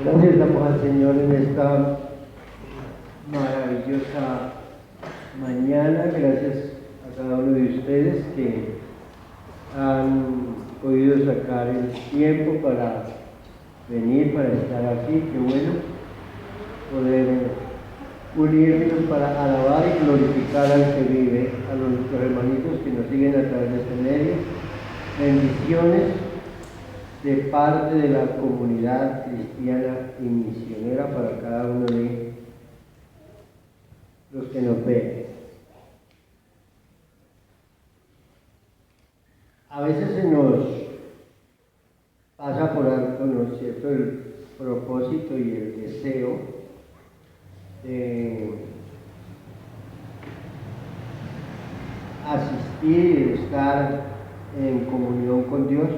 Gracias damos al Señor en esta maravillosa mañana. Gracias a cada uno de ustedes que han podido sacar el tiempo para venir, para estar aquí. Qué bueno poder unirnos para alabar y glorificar al que vive, a nuestros hermanitos que nos siguen a través de este medio. Bendiciones de parte de la comunidad cristiana y misionera para cada uno de los que nos ven. A veces se nos pasa por alto, ¿no es cierto?, el propósito y el deseo de asistir y de estar en comunión con Dios.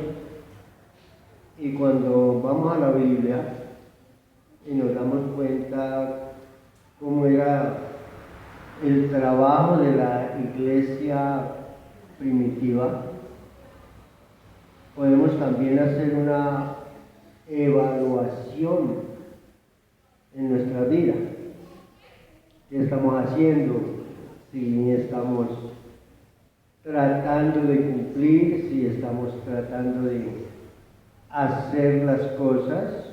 Y cuando vamos a la Biblia y nos damos cuenta cómo era el trabajo de la iglesia primitiva, podemos también hacer una evaluación en nuestra vida. ¿Qué estamos haciendo? Si estamos tratando de cumplir, si estamos tratando de hacer las cosas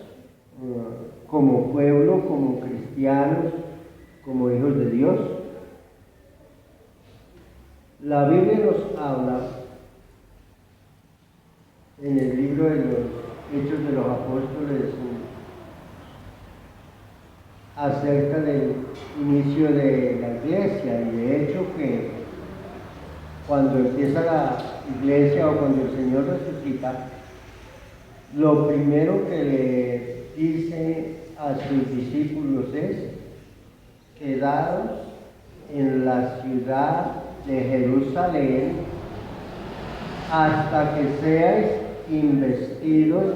como pueblo, como cristianos, como hijos de Dios. La Biblia nos habla en el libro de los Hechos de los Apóstoles acerca del inicio de la iglesia, y de hecho que cuando empieza la iglesia o cuando el Señor resucita, lo primero que le dice a sus discípulos es: quedaos en la ciudad de Jerusalén hasta que seáis investidos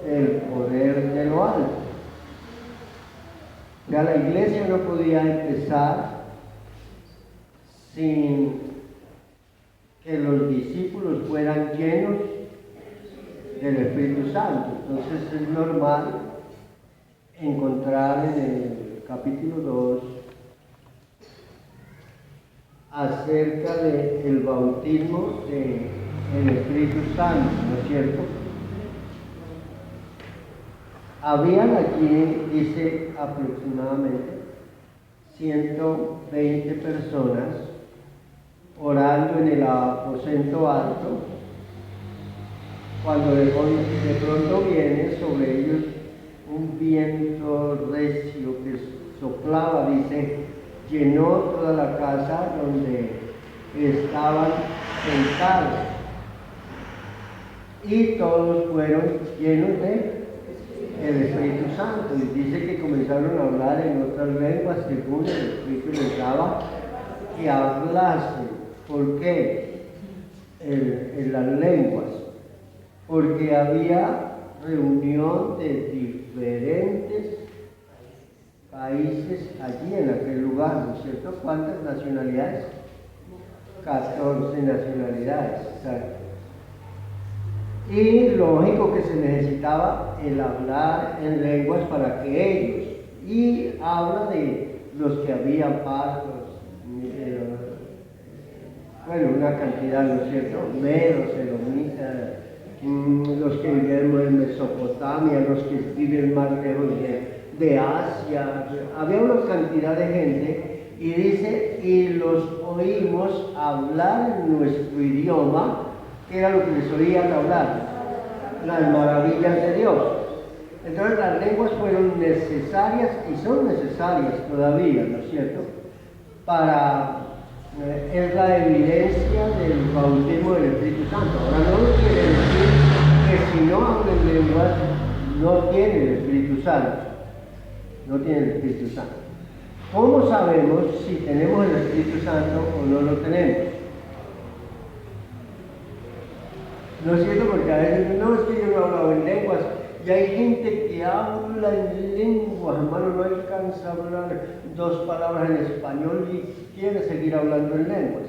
del poder de lo alto. Ya la iglesia no podía empezar sin que los discípulos fueran llenos del Espíritu Santo. Entonces es normal encontrar en el capítulo 2 acerca del bautismo del Espíritu Santo, ¿no es cierto? Habían allí, dice, aproximadamente 120 personas orando en el aposento alto, cuando de pronto viene sobre ellos un viento recio que soplaba, dice, llenó toda la casa donde estaban sentados, y todos fueron llenos de el Espíritu Santo, y dice que comenzaron a hablar en otras lenguas según el Espíritu les daba que hablasen. ¿Por qué? En las lenguas, porque había reunión de diferentes países allí en aquel lugar, ¿no es cierto? ¿Cuántas nacionalidades? 14 nacionalidades, exacto. Y lógico que se necesitaba el hablar en lenguas para que ellos, y habla de los que habían partos, bueno, una cantidad, ¿no es cierto? Medos, edomitas, los que viven en Mesopotamia, los que viven más lejos de Asia. Había una cantidad de gente, y dice, y los oímos hablar en nuestro idioma, que era lo que les oían hablar, las maravillas de Dios. Entonces las lenguas fueron necesarias y son necesarias todavía, ¿no es cierto? Es la evidencia del bautismo del Espíritu Santo. Ahora no quiere decir que si no hablan lenguas no tiene el Espíritu Santo. No tiene el Espíritu Santo. ¿Cómo sabemos si tenemos el Espíritu Santo o no lo tenemos? ¿No es cierto? Porque a veces no, es que yo no he hablado en lenguas, y hay gente que habla en lenguas, hermano, no alcanza a hablar 2 palabras en español y quiere seguir hablando en lenguas,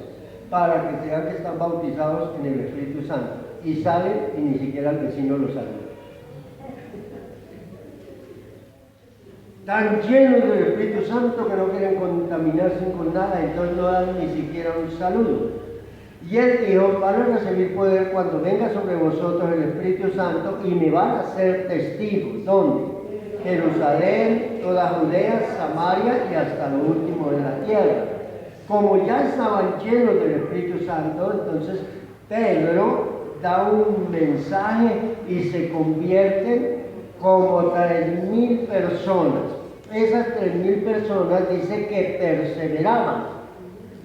para que sean que están bautizados en el Espíritu Santo, y salen y ni siquiera el vecino lo saluda. tan llenos del Espíritu Santo que no quieren contaminarse con nada, entonces no dan ni siquiera un saludo. Y él dijo, van a recibir poder cuando venga sobre vosotros el Espíritu Santo y me van a ser testigos. ¿Dónde? Jerusalén, toda Judea, Samaria y hasta lo último de la tierra. Como ya estaban llenos del Espíritu Santo, entonces Pedro da un mensaje y se convierten como 3.000 personas. Esas 3.000 personas dice que perseveraban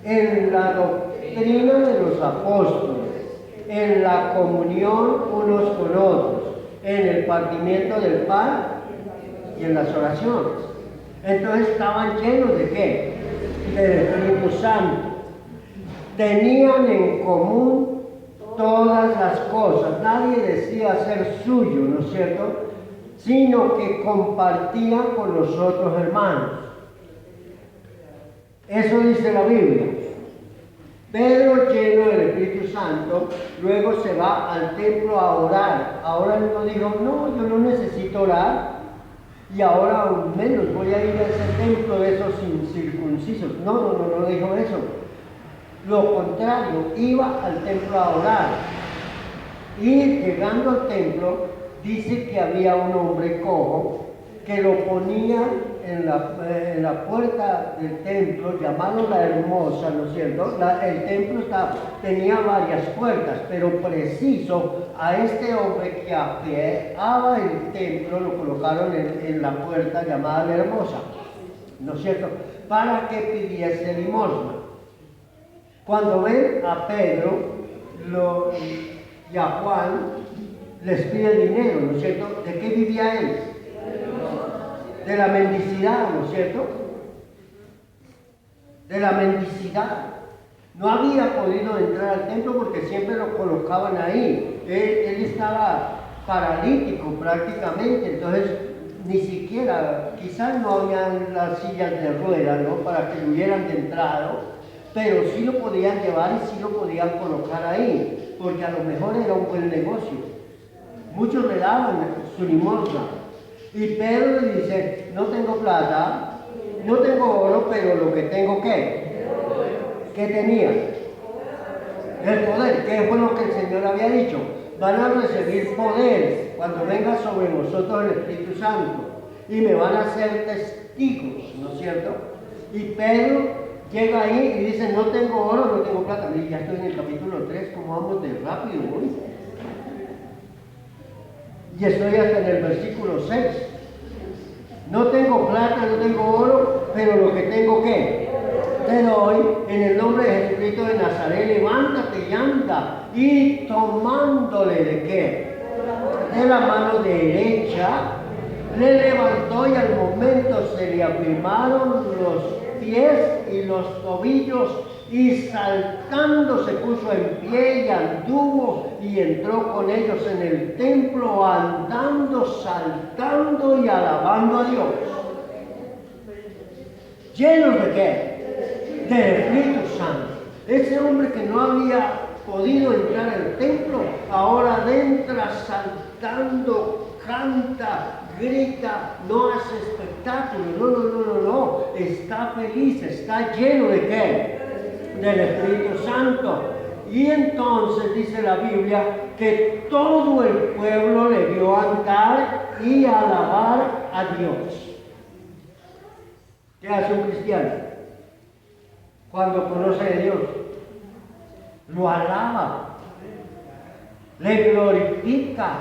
en la doctrina de los apóstoles, en la comunión unos con otros, en el partimiento del pan y en las oraciones. Entonces estaban llenos de ¿qué? Del Espíritu Santo. Tenían en común todas las cosas. Nadie decía ser suyo, ¿no es cierto? Sino que compartían con los otros hermanos. Eso dice la Biblia. Pedro, lleno del Espíritu Santo, luego se va al templo a orar. Ahora él no dijo, no, yo no necesito orar, y ahora aún menos voy a ir a ese templo de esos incircuncisos. No dijo eso. Lo contrario, iba al templo a orar. Y llegando al templo, dice que había un hombre cojo que lo ponía en la puerta del templo, llamado La Hermosa, ¿no es cierto? El templo tenía varias puertas, pero preciso a este hombre que apeaba el templo lo colocaron en la puerta llamada La Hermosa, ¿no es cierto? Para que pidiese limosna. Cuando ven a Pedro y a Juan, les pide dinero, ¿no es cierto? ¿De qué vivía él? De la mendicidad, ¿no es cierto? De la mendicidad. No había podido entrar al templo porque siempre lo colocaban ahí. Él estaba paralítico prácticamente, entonces ni siquiera, quizás no habían las sillas de ruedas, ¿no? Para que lo hubieran entrado, pero sí lo podían llevar y sí lo podían colocar ahí, porque a lo mejor era un buen negocio. Muchos le daban su limosna. Y Pedro le dice, no tengo plata, no tengo oro, pero lo que tengo, ¿qué? ¿Qué tenía? El poder. ¿Qué fue lo que el Señor había dicho? Van a recibir poder cuando venga sobre vosotros el Espíritu Santo. Y me van a ser testigos, ¿no es cierto? Y Pedro llega ahí y dice, no tengo oro, no tengo plata. Y ya estoy en el capítulo 3, como vamos de rápido hoy. Y estoy hasta en el versículo 6. No tengo plata, no tengo oro, pero lo que tengo, ¿qué? Te doy, en el nombre de Jesucristo de Nazaret, levántate y anda. Y tomándole ¿de qué? De la mano derecha, le levantó y al momento se le afirmaron los pies y los tobillos, y saltando se puso en pie y anduvo y entró con ellos en el templo, andando, saltando y alabando a Dios. ¿Llenos de qué? Del Espíritu Santo. Ese hombre que no había podido entrar al templo, ahora entra saltando, canta, grita, no hace espectáculo, no, está feliz, está lleno de qué? Del Espíritu Santo. Y entonces dice la Biblia que todo el pueblo le vio andar y alabar a Dios. ¿Qué hace un cristiano cuando conoce a Dios? Lo alaba, le glorifica,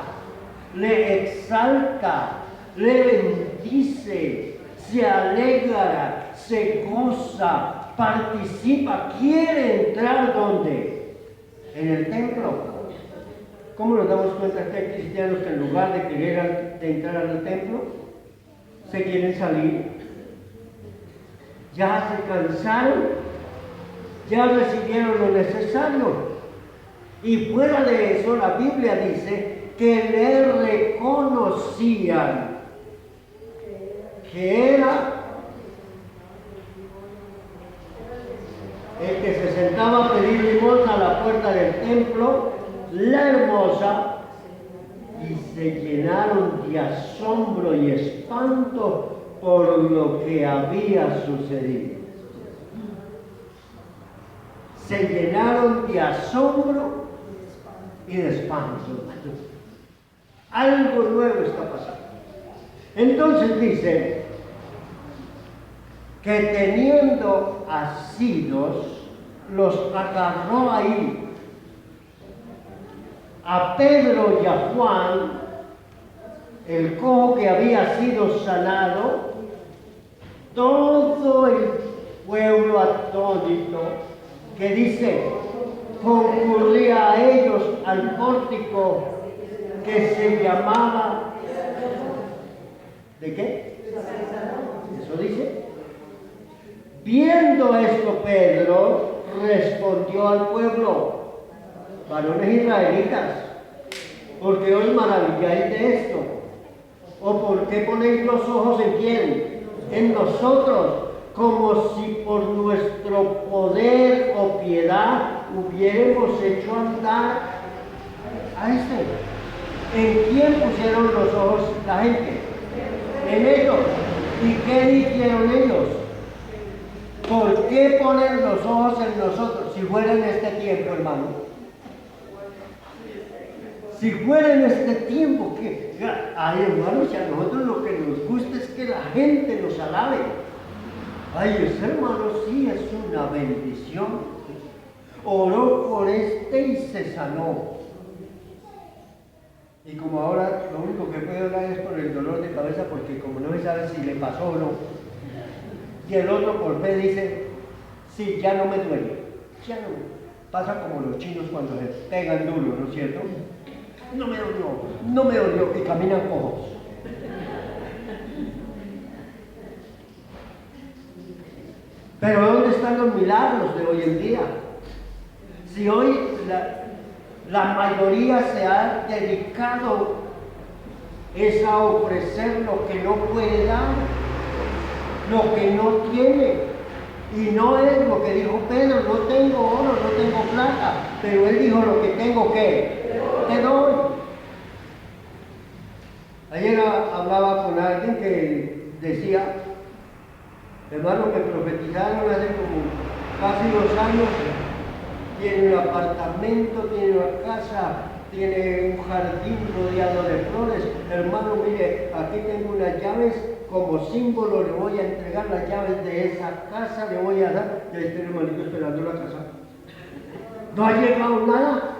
le exalta, le bendice, se alegra, se goza, participa, quiere entrar ¿dónde? En el templo. ¿Cómo nos damos cuenta que hay cristianos que en lugar de querer entrar al templo, se quieren salir? Ya se cansaron, ya recibieron lo necesario. Y fuera de eso, la Biblia dice que le reconocían que era el que se sentaba a pedir limosna a la puerta del templo, La Hermosa, y se llenaron de asombro y espanto por lo que había sucedido. Se llenaron de asombro y de espanto. Algo nuevo está pasando. Entonces dice que teniendo asidos, los agarró ahí a Pedro y a Juan, el cojo que había sido sanado, todo el pueblo atónito, que dice, concurría a ellos al pórtico que se llamaba, ¿de qué? Eso dice. Viendo esto, Pedro respondió al pueblo: varones israelitas, ¿por qué os maravilláis de esto? ¿O por qué ponéis los ojos en quién? En nosotros, como si por nuestro poder o piedad hubiéramos hecho andar a este. ¿En quién pusieron los ojos la gente? En ellos. ¿Y qué dijeron ellos? ¿Por qué ponen los ojos en nosotros? Si fuera en este tiempo, hermano. Si fuera en este tiempo, que ay, hermanos, si a nosotros lo que nos gusta es que la gente nos alabe. Ay, ese hermano sí es una bendición. Oró por este y se sanó. Y como ahora lo único que puede orar es por el dolor de cabeza, porque como no se sabe si le pasó o no. Y el otro por fe dice, sí, ya no me duele. Ya no. Pasa como los chinos cuando se pegan duro, ¿no es cierto? No me dolió, no me dolió, y caminan cojos. Pero ¿dónde están los milagros de hoy en día? Si hoy la mayoría se ha dedicado es a ofrecer lo que no puede dar, lo que no tiene. Y no es lo que dijo Pedro, no tengo oro, no tengo plata, pero él dijo lo que tengo, ¿qué? Te doy. Ayer hablaba con alguien que decía, hermano, me profetizaron hace como casi 2 años, tiene un apartamento, tiene una casa, tiene un jardín rodeado de flores. Hermano, mire, aquí tengo unas llaves, como símbolo le voy a entregar las llaves de esa casa, le voy a dar. Ya está el hermanito esperando la casa. No ha llegado nada.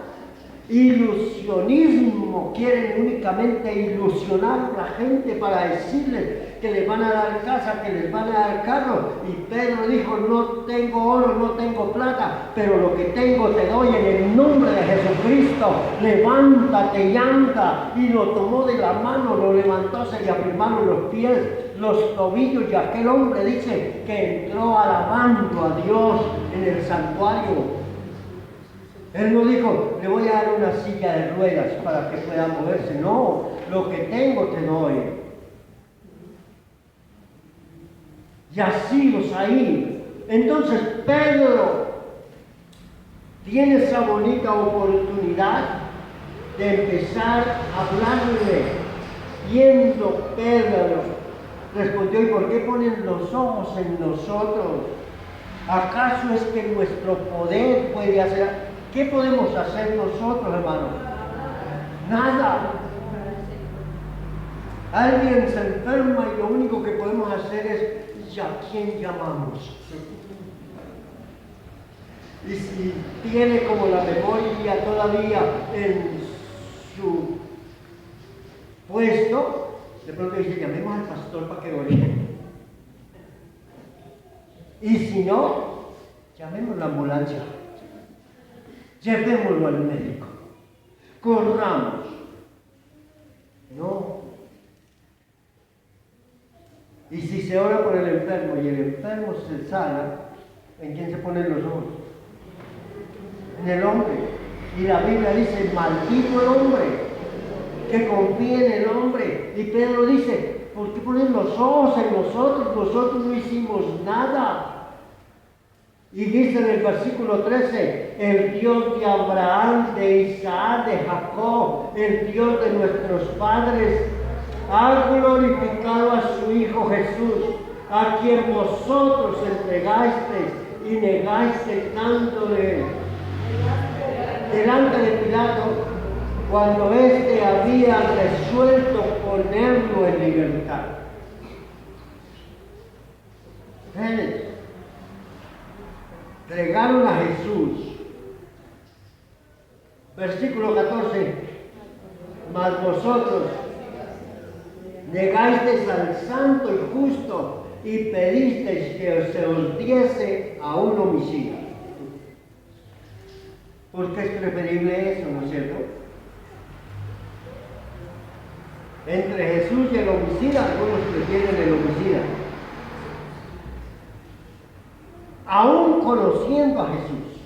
Ilusionismo, quieren únicamente ilusionar a la gente para decirles que les van a dar casa, que les van a dar carro. Y Pedro dijo, no tengo oro, no tengo plata, pero lo que tengo te doy en el nombre de Jesucristo. Levántate y anda. Y lo tomó de la mano, lo levantó, se le afirmaron los pies, los tobillos, y aquel hombre dice que entró alabando a Dios en el santuario. Él no dijo, le voy a dar una silla de ruedas para que pueda moverse. No, lo que tengo te doy. Y así los ahí. Entonces Pedro tiene esa bonita oportunidad de empezar a hablarle. Viendo Pedro, respondió, ¿y por qué ponen los ojos en nosotros? ¿Acaso es que nuestro poder puede hacer? ¿Qué podemos hacer nosotros, hermano? Nada. Alguien se enferma y lo único que podemos hacer es, ¿a quién llamamos? Y si tiene como la memoria todavía en su puesto, de pronto dice, llamemos al pastor para que ore. Y si no, llamemos la ambulancia. Llevémoslo al médico. Corramos. No. Y si se ora por el enfermo y el enfermo se sana, ¿en quién se ponen los ojos? En el hombre. Y la Biblia dice, maldito el hombre que confía en el hombre. Y Pedro dice, ¿por qué ponen los ojos en nosotros? Nosotros no hicimos nada. Y dice en el versículo 13, el Dios de Abraham, de Isaac, de Jacob, el Dios de nuestros padres, ha glorificado a su Hijo Jesús, a quien vosotros entregasteis y negasteis dándole delante de Pilato, cuando éste había resuelto ponerlo en libertad. Ustedes entregaron a Jesús. Versículo 14. Mas vosotros negasteis al santo y justo y pedisteis que se os diese a un homicida. Porque es preferible eso, ¿no es cierto? Entre Jesús y el homicida, algunos prefieren el homicida. Aún conociendo a Jesús.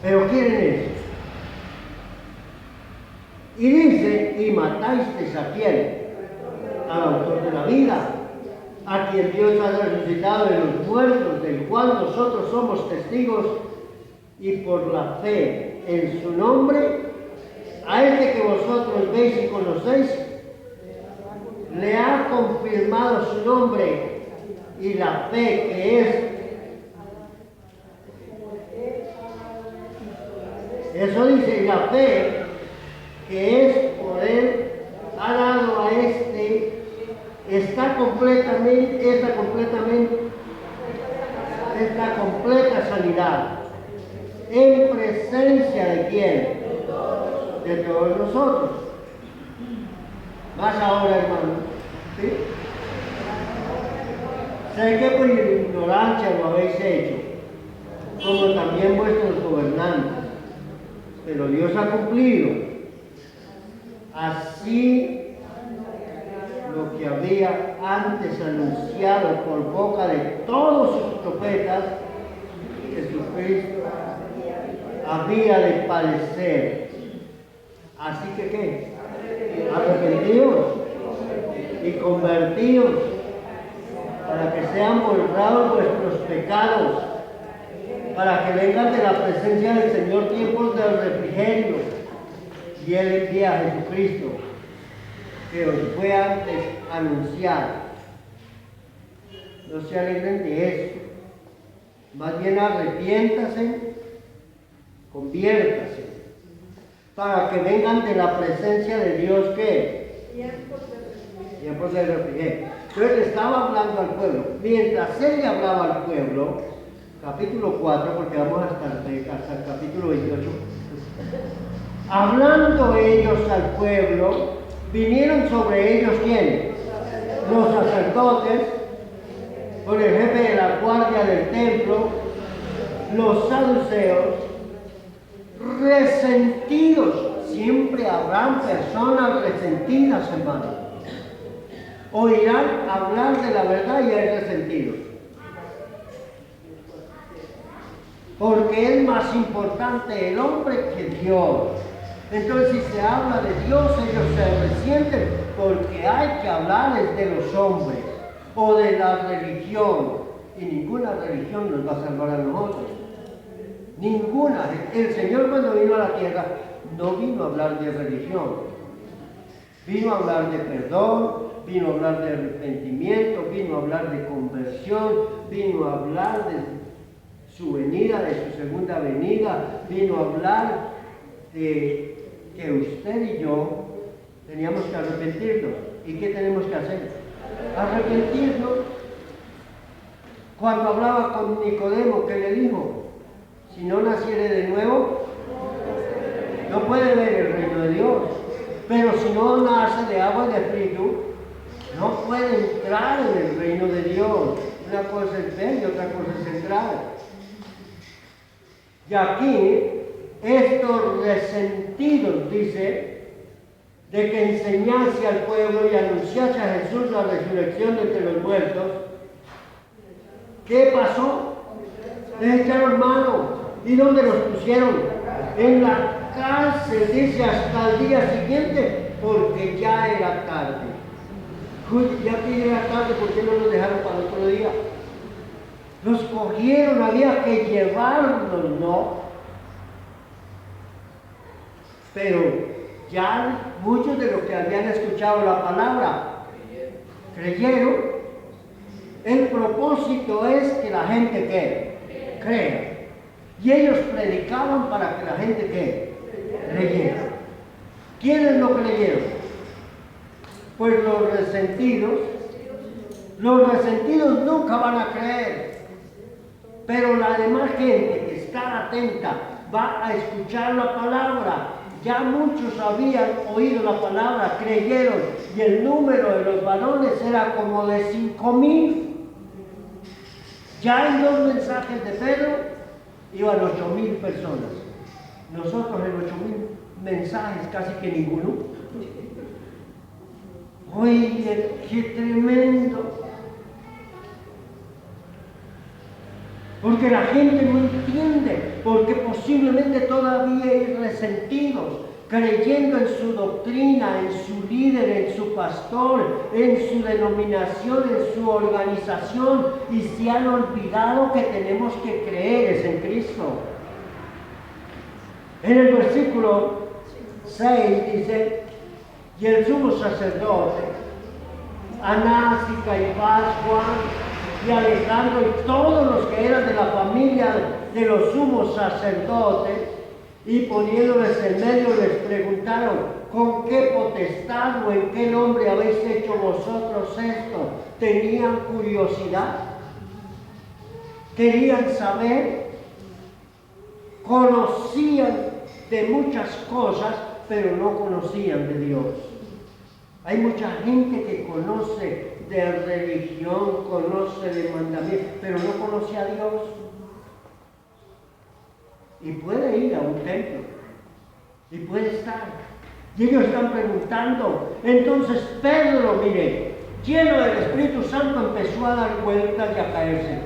Pero quieren eso. Y dice, y matasteis a quién? Al autor de la vida, a quien Dios ha resucitado de los muertos, del cual nosotros somos testigos, y por la fe en su nombre, a este que vosotros veis y conocéis, le ha confirmado su nombre y la fe que es. Eso dice, y la fe que es por él ha dado a esta completa sanidad. ¿En presencia de quién? De todos nosotros. Más ahora, hermano. ¿Sí? Sé que por ignorancia lo habéis hecho, como también vuestros gobernantes, pero Dios ha cumplido. Así lo que había antes anunciado por boca de todos sus profetas, Jesucristo había de padecer. Así que ¿qué? Arrepentidos y convertidos para que sean borrados vuestros pecados, para que vengan de la presencia del Señor tiempos del refrigerio. Y Él envía a Jesucristo, que os fue antes anunciado. No se alegren de eso. Más bien arrepiéntase, conviértase, para que vengan de la presencia de Dios, ¿qué? Tiempos de refrigerio. Entonces le estaba hablando al pueblo. Mientras Él le hablaba al pueblo, capítulo 4, porque vamos hasta el capítulo 28, hablando ellos al pueblo, vinieron sobre ellos ¿quiénes? Los sacerdotes, con el jefe de la guardia del templo, los saduceos, resentidos. Siempre habrán personas resentidas, hermano. Oirán hablar de la verdad y hay resentidos. Porque es más importante el hombre que Dios. Entonces, si se habla de Dios, ellos se resienten porque hay que hablarles de los hombres o de la religión. Y ninguna religión nos va a salvar a nosotros. Ninguna. El Señor, cuando vino a la tierra, no vino a hablar de religión. Vino a hablar de perdón, vino a hablar de arrepentimiento, vino a hablar de conversión, vino a hablar de su venida, de su segunda venida, vino a hablar de que usted y yo teníamos que arrepentirnos. ¿Y qué tenemos que hacer? Arrepentirnos. Cuando hablaba con Nicodemo, ¿qué le dijo? Si no naciere de nuevo, no puede ver el reino de Dios. Pero si no nace de agua y de espíritu, no puede entrar en el reino de Dios. Una cosa es ver y otra cosa es entrar. Y aquí, estos resentidos, dice, de que enseñase al pueblo y anunciase a Jesús la resurrección de entre los muertos, ¿qué pasó? Les echaron mano. ¿Y dónde los pusieron? En la cárcel, dice, hasta el día siguiente, porque ya era tarde. Ya que era tarde, ¿por qué no los dejaron para otro día? Los cogieron, había que llevarlos, ¿no? Pero ya muchos de los que habían escuchado escuchado la palabra, creyeron. El propósito es que la gente ¿qué? Crea. Y ellos predicaban para que la gente ¿qué? Creyera. ¿Quiénes no creyeron? Pues los resentidos. Los resentidos nunca van a creer. Pero la demás gente que está atenta va a escuchar la palabra. Ya muchos habían oído la palabra, creyeron, y el número de los varones era como de 5,000. Ya en 2 mensajes de Pedro iban 8,000 personas. Nosotros en 8,000 mensajes casi que ninguno. Oye, qué tremendo. Porque la gente no entiende, porque posiblemente todavía hay resentidos, creyendo en su doctrina, en su líder, en su pastor, en su denominación, en su organización, y se han olvidado que tenemos que creer es en Cristo. En el versículo 6 dice, y el sumo sacerdote, Anás y Caifás, Juan y Alejandro y todos los que eran de la familia de los sumos sacerdotes, y poniéndoles en medio les preguntaron, ¿con qué potestad o en qué nombre habéis hecho vosotros esto? Tenían curiosidad, querían saber, conocían de muchas cosas, pero no conocían de Dios. Hay mucha gente que conoce de religión, conoce de mandamientos, pero no conoce a Dios. Y puede ir a un templo, y puede estar. Y ellos están preguntando. Entonces Pedro, mire, lleno del Espíritu Santo, empezó a dar vueltas y a caerse.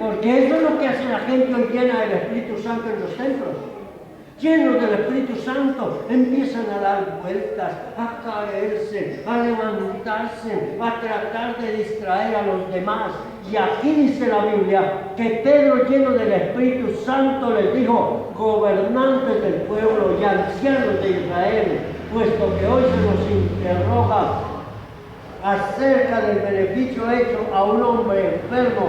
Porque eso es lo que hace la gente hoy llena del Espíritu Santo en los templos. Llenos del Espíritu Santo, empiezan a dar vueltas, a caerse, a levantarse, a tratar de distraer a los demás. Y aquí dice la Biblia que Pedro, lleno del Espíritu Santo, les dijo, gobernantes del pueblo y ancianos de Israel, puesto que hoy se nos interroga acerca del beneficio hecho a un hombre enfermo,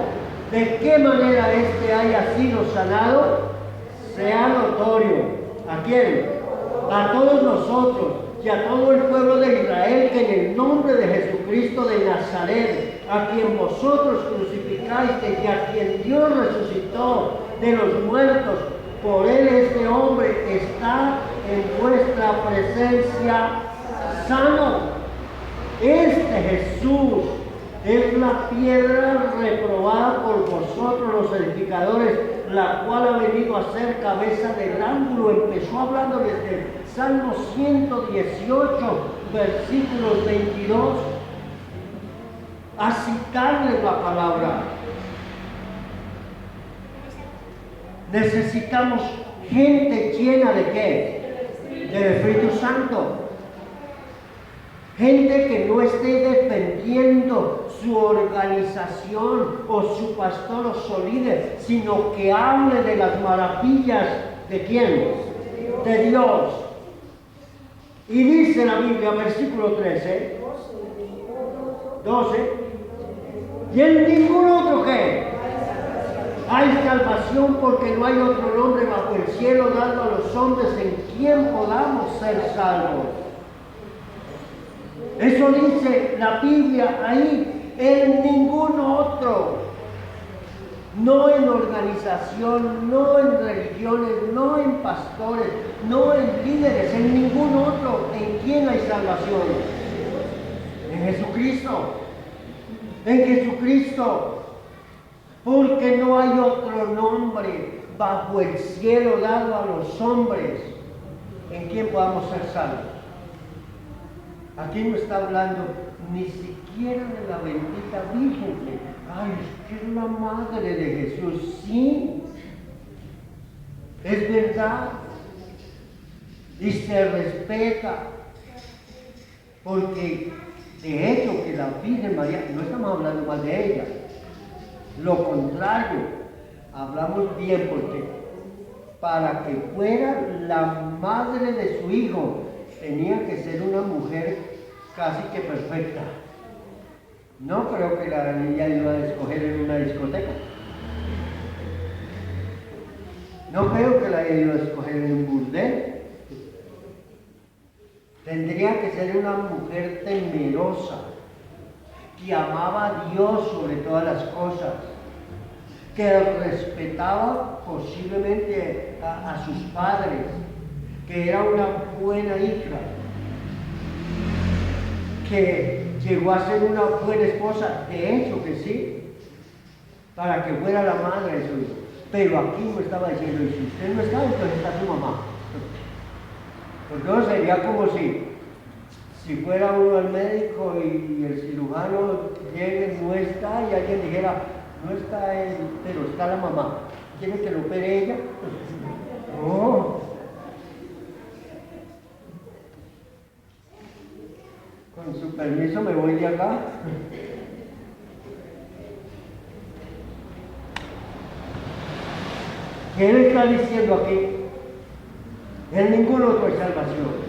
de qué manera éste haya sido sanado, sea notorio. ¿A quién? A todos nosotros y a todo el pueblo de Israel, que en el nombre de Jesucristo de Nazaret, a quien vosotros crucificasteis y a quien Dios resucitó de los muertos, por él este hombre está en vuestra presencia sano. Este Jesús es la piedra reprobada por vosotros los edificadores, la cual ha venido a ser cabeza del ángulo. Empezó hablando desde el Salmo 118, versículos 22, a citarles la palabra. Necesitamos gente llena de ¿qué? Del Espíritu Santo. Gente que no esté defendiendo su organización o su pastor o su líder, sino que hable de las maravillas ¿de quién? De Dios. Y dice la Biblia, versículo 13, 12, y en ningún otro ¿qué? Hay salvación, porque no hay otro nombre bajo el cielo dado a los hombres en quien podamos ser salvos. Eso dice la Biblia ahí, en ningún otro. No en organización, no en religiones, no en pastores, no en líderes, en ningún otro. ¿En quién hay salvación? En Jesucristo. En Jesucristo. Porque no hay otro nombre bajo el cielo dado a los hombres en quien podamos ser salvos. Aquí no está hablando ni siquiera de la bendita Virgen. Ay, es que es la madre de Jesús. Sí, es verdad. Y se respeta. Porque de hecho que la Virgen María, no estamos hablando mal de ella. Lo contrario, hablamos bien porque para que fuera la madre de su hijo, tenía que ser una mujer casi que perfecta. No creo que la niña iba a escoger en una discoteca. No creo que la iba a escoger en un burdel. Tendría que ser una mujer temerosa, que amaba a Dios sobre todas las cosas, que respetaba posiblemente a sus padres, que era una buena hija, que llegó a ser una buena esposa, de hecho que sí, para que fuera la madre de su hijo. Pero aquí me estaba diciendo, y si usted no está, entonces está su mamá. Porque no sería como si fuera uno al médico y el cirujano llegue, no está, y alguien dijera, no está él, pero está la mamá. ¿Quiere que lo opere ella? No. Con su permiso me voy de acá. ¿Qué le está diciendo aquí? En ningún otro hay salvación.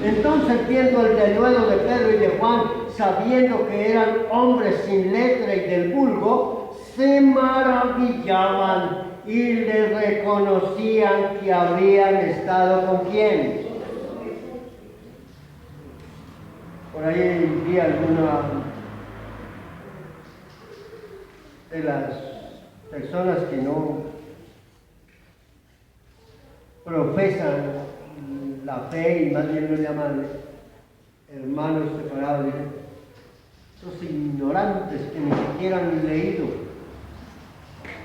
Entonces, viendo el denuedo de Pedro y de Juan, sabiendo que eran hombres sin letra y del vulgo, se maravillaban y le reconocían que habían estado con quién. Por ahí vi alguna de las personas que no profesan la fe y más bien lo llaman hermanos separados, esos ignorantes que ni siquiera han leído.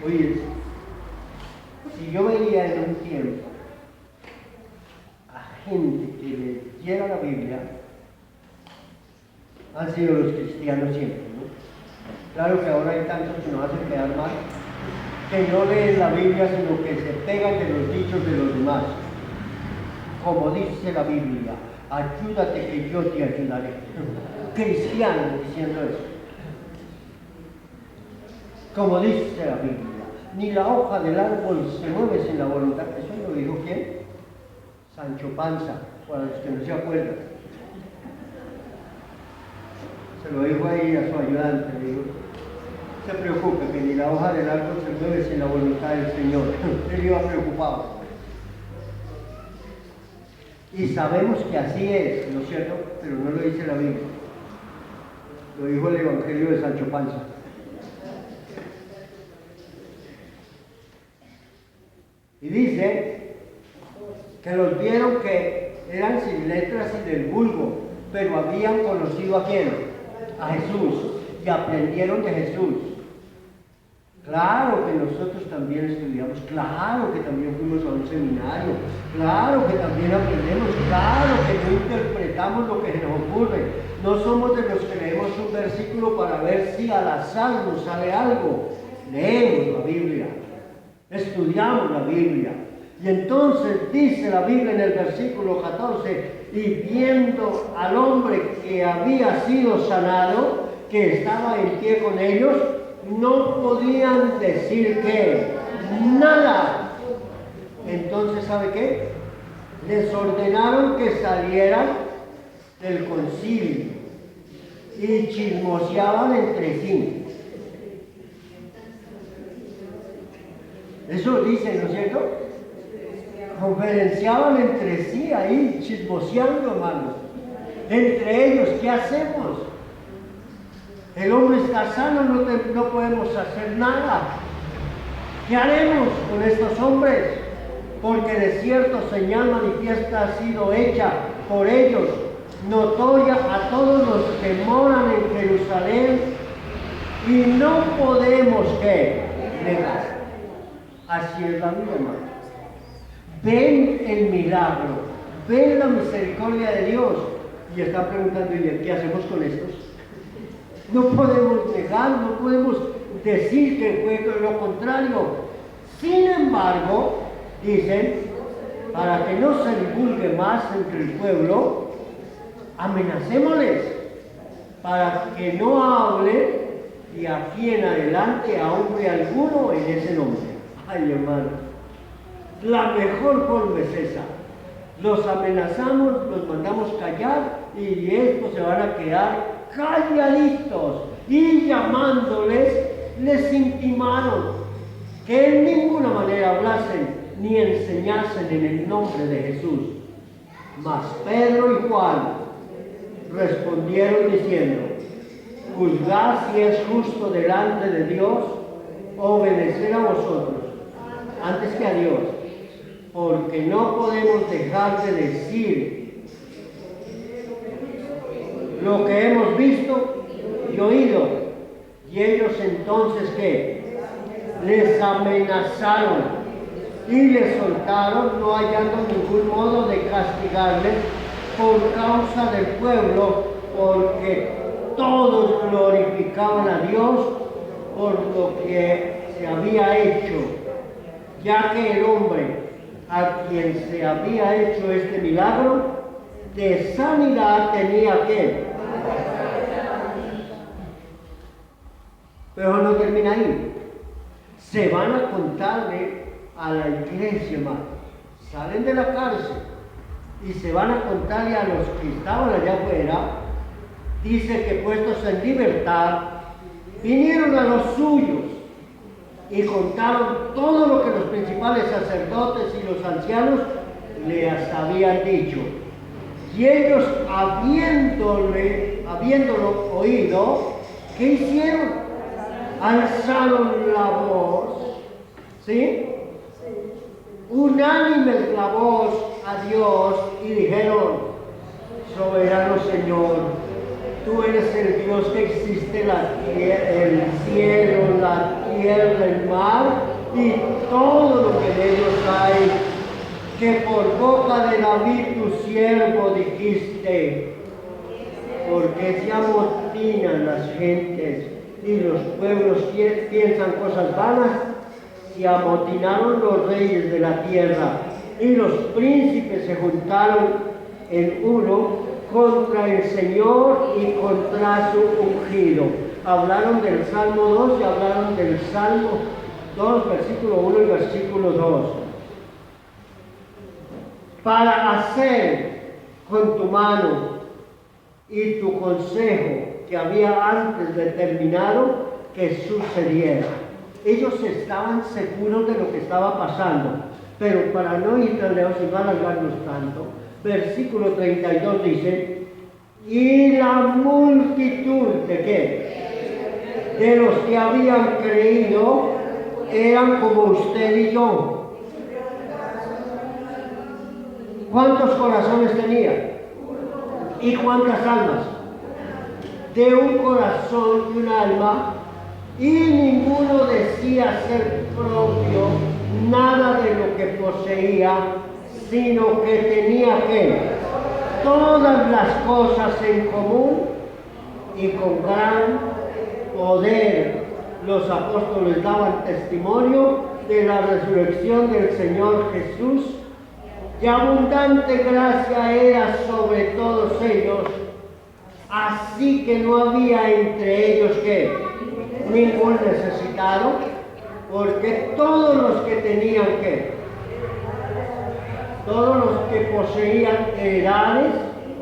Oye, si yo veía en un tiempo a gente que leyera la Biblia, han sido los cristianos siempre, ¿no? Claro que ahora hay tantos que nos hacen quedar mal, que no leen la Biblia, sino que se pegan de los dichos de los demás. Como dice la Biblia, ayúdate que yo te ayudaré. Cristianos diciendo eso. Como dice la Biblia, ni la hoja del árbol se mueve sin la voluntad. ¿Eso lo dijo quién? Sancho Panza, para los que no se acuerdan. Se lo dijo ahí a su ayudante, le dijo, no se preocupe que ni la hoja del árbol se mueve sin la voluntad del Señor. Él iba preocupado. Y sabemos que así es, ¿no es cierto? Pero no lo dice la Biblia. Lo dijo el Evangelio de Sancho Panza. Y dice que los vieron que eran sin letras y del vulgo, pero habían conocido ¿a quién? A Jesús. Y aprendieron de Jesús. Claro que nosotros también estudiamos, claro que también fuimos a un seminario, claro que también aprendemos, claro que no interpretamos lo que nos ocurre. No somos de los que leemos un versículo para ver si al azar nos sale algo. Leemos la Biblia, estudiamos la Biblia. Y entonces dice la Biblia en el versículo 14, y viendo al hombre que había sido sanado, que estaba en pie con ellos, no podían decir que nada. Entonces, ¿sabe qué? Les ordenaron que salieran del concilio y chismoseaban entre sí. Eso dicen, ¿no es cierto? Conferenciaban entre sí ahí, chismoseando, hermanos. Entre ellos, ¿qué hacemos? El hombre está sano, no podemos hacer nada. ¿Qué haremos con estos hombres? Porque de cierto señal manifiesta ha sido hecha por ellos, notoria a todos los que moran en Jerusalén, y no podemos ¿qué? Negar. Así es la vida, hermano. Ven el milagro, ven la misericordia de Dios, y están preguntando, ¿y qué hacemos con estos? No podemos negar, no podemos decir que fue lo contrario. Sin embargo, dicen, para que no se divulgue más entre el pueblo, amenacémosles, para que no hable de aquí en adelante a hombre alguno en ese nombre. Ay, hermano, La mejor forma es esa. Los amenazamos, los mandamos callar y estos se van a quedar calladitos. Y llamándoles, les intimaron que en ninguna manera hablasen ni enseñasen en el nombre de Jesús. Mas Pedro y Juan respondieron diciendo: juzgad si es justo delante de Dios obedecer a vosotros antes que a Dios, porque no podemos dejar de decir lo que hemos visto y oído. Y ellos entonces, ¿qué? Les amenazaron y les soltaron, no hallando ningún modo de castigarles por causa del pueblo, porque todos glorificaban a Dios por lo que se había hecho, ya que el hombre a quien se había hecho este milagro de sanidad tenía que. Pero no termina ahí. Se van a contarle a la iglesia, hermano. Salen de la cárcel y se van a contarle a los que estaban allá afuera. Dice que puestos en libertad, vinieron a los suyos y contaron todo lo que los principales sacerdotes y los ancianos les habían dicho. Y ellos, habiéndolo oído, ¿qué hicieron? Alzaron la voz, ¿sí? Unánimes la voz a Dios y dijeron: soberano Señor, tú eres el Dios que existe el cielo, la tierra, el mar y todo lo que en ellos hay, que por boca de David tu siervo dijiste: porque se amotinan las gentes y los pueblos piensan cosas vanas. Se amotinaron los reyes de la tierra y los príncipes se juntaron en uno contra el Señor y contra su ungido. Hablaron del Salmo 2 y hablaron del Salmo 2, versículo 1 y versículo 2. Para hacer con tu mano y tu consejo que había antes determinado que sucediera. Ellos estaban seguros de lo que estaba pasando, pero para no ir tan lejos y no alargarnos tanto, versículo 32 dice: y la multitud de qué? De los que habían creído eran como usted y yo. ¿Cuántos corazones tenía? ¿Y cuántas almas? De un corazón y un alma, y ninguno decía ser propio nada de lo que poseía, sino que tenía que todas las cosas en común, y con gran poder los apóstoles daban testimonio de la resurrección del Señor Jesús, y abundante gracia era sobre todos ellos, así que no había entre ellos que ningún necesitado, porque todos los que tenían que, todos los que poseían heredades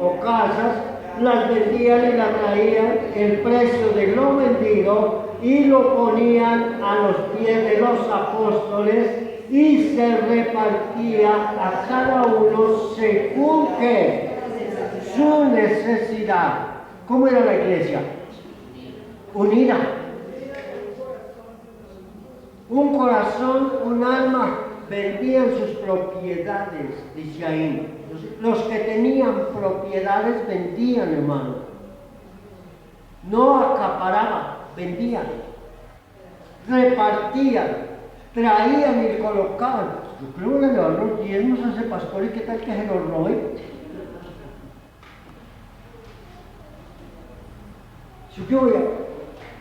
o casas, las vendían y las traían el precio de lo vendido y lo ponían a los pies de los apóstoles, y se repartía a cada uno según que su necesidad. ¿Cómo era la iglesia? Unida. Un corazón, un alma, vendían sus propiedades, dice ahí. Los que tenían propiedades vendían, hermano. No acaparaban, vendían. Repartían, traían y colocaban. Yo creo que le dan los diezmos a ese pastor, y qué tal que se los robe.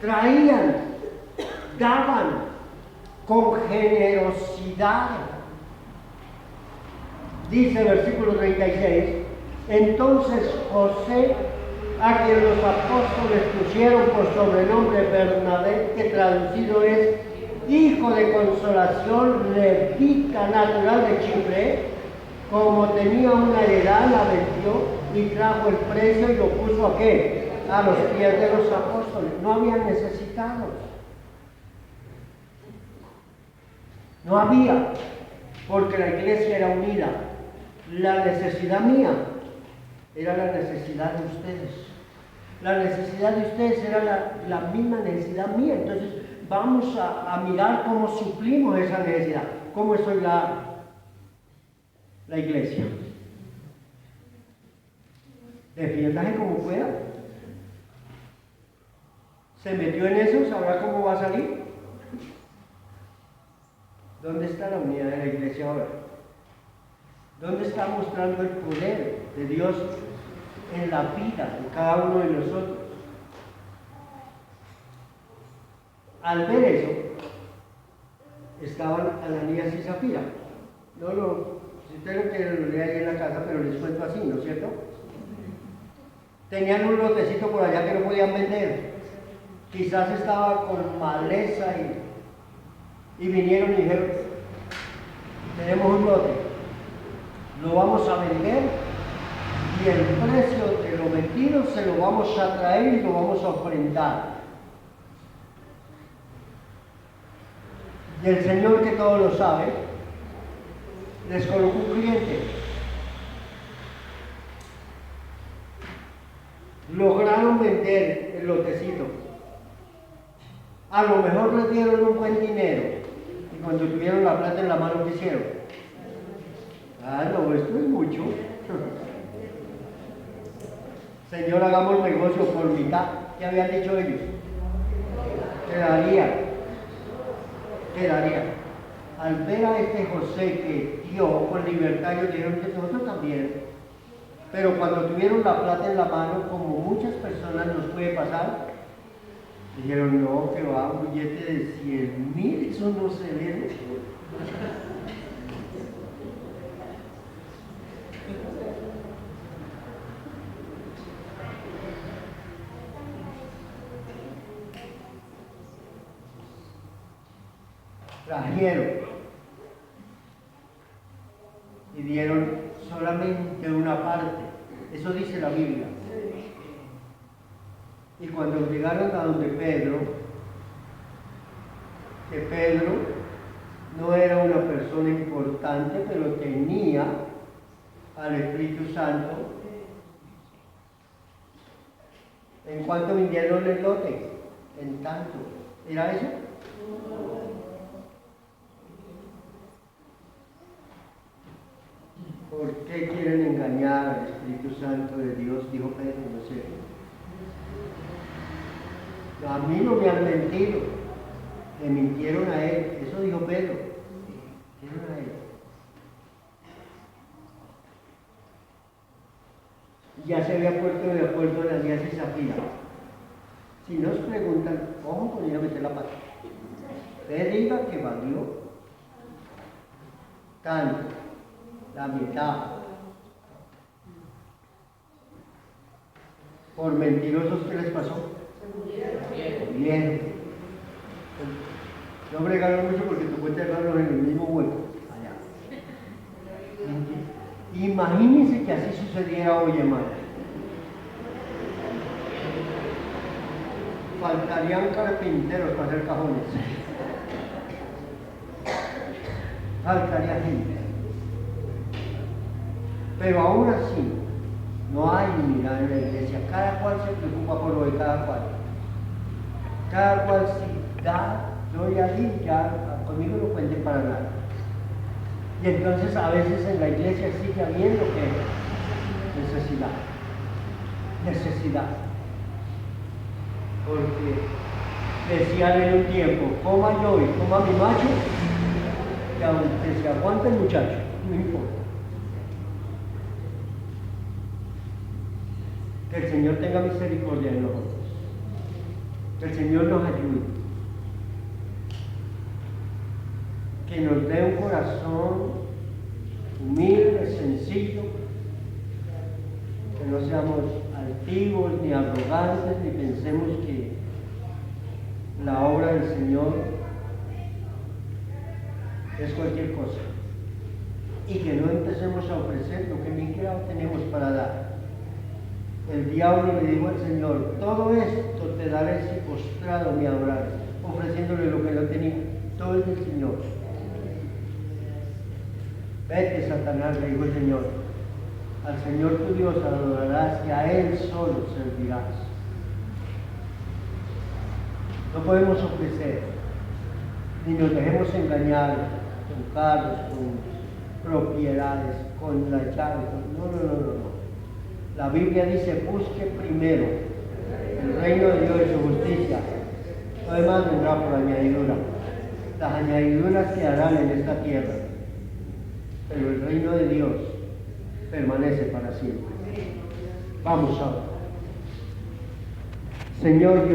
Traían, daban con generosidad. Dice el versículo 36, entonces José, a quien los apóstoles pusieron por sobrenombre Bernabé, que traducido es hijo de consolación, levita natural de Chipre, como tenía una heredad, la vendió y trajo el precio y lo puso ¿a qué? A los pies de los apóstoles. No había necesitados. No había, porque la iglesia era unida. La necesidad mía era la necesidad de ustedes. La necesidad de ustedes era la misma necesidad mía. Entonces vamos a mirar cómo suplimos esa necesidad. ¿Cómo soy la iglesia? Defiéndase como pueda. Se metió en eso, sabrá cómo va a salir. ¿Dónde está la unidad de la iglesia ahora? ¿Dónde está mostrando el poder de Dios en la vida de cada uno de nosotros? Al ver eso, estaban Ananías y Zafira. Si ustedes lo quieren, lo leen ahí en la casa, pero les cuento así, ¿no es cierto? Tenían un lotecito por allá que no podían vender. Quizás estaba con maleza y vinieron y dijeron, tenemos un lote, lo vamos a vender y el precio de lo vendido se lo vamos a traer y lo vamos a ofrendar. Y el Señor, que todo lo sabe, les colocó un cliente. Lograron vender el lotecito. A lo mejor les dieron un buen dinero. Y cuando tuvieron la plata en la mano, ¿qué hicieron? Ah, no, esto es mucho. Señor, hagamos negocio por mitad. ¿Qué habían dicho ellos? Quedaría. Al ver a este José que dio con libertad, ellos dijeron que nosotros también. Pero cuando tuvieron la plata en la mano, como muchas personas nos puede pasar, dijeron, no, que va, un billete de 100,000, eso no se ve. Trajeron y dieron solamente una parte. Eso dice la Biblia. Y cuando llegaron a donde Pedro, que Pedro no era una persona importante, pero tenía al Espíritu Santo, ¿en cuánto vendieron el lote? En tanto. ¿Era eso? ¿Por qué quieren engañar al Espíritu Santo de Dios? Dijo Pedro, no sé. A mí no me han mentido, le mintieron a él, eso dijo Pedro, mintieron a él. Ya se había puesto de acuerdo en Ananías y Zafira. Si nos preguntan, ojo con ir a meter la pata. Usted diga que valió tanto, la mitad. Por mentirosos, ¿qué les pasó? Bien. No bregaron mucho porque tu cuenta de dejarlos en el mismo hueco. Allá. Imagínense que así sucediera hoy, hermano. Faltarían carpinteros para hacer cajones. Faltaría gente. Pero aún así, no hay unidad en la iglesia. Cada cual se preocupa por lo de cada cual. Cada cual si da, doy a ti, ya conmigo no cuenten para nada. Y entonces a veces en la iglesia sigue habiendo que necesidad. Porque decían en un tiempo, coma yo y coma mi macho, que aunque se aguante el muchacho, no importa. Que el Señor tenga misericordia de nosotros. Que el Señor nos ayude. Que nos dé un corazón humilde, sencillo. Que no seamos altivos ni arrogantes, ni pensemos que la obra del Señor es cualquier cosa. Y que no empecemos a ofrecer lo que ni siquiera tenemos para dar. El diablo le dijo al Señor, todo esto te daré si postrado me adorares, ofreciéndole lo que no tenía. Todo es del Señor. Vete, Satanás, le dijo el Señor. Al Señor tu Dios adorarás y a Él solo servirás. No podemos ofrecer, ni nos dejemos engañar con carros, con propiedades, con la llave. No. La Biblia dice, busque primero el reino de Dios y su justicia. Lo demás vendrá por añadidura. Las añadiduras que harán en esta tierra, pero el reino de Dios permanece para siempre. Vamos ahora. Señor Dios.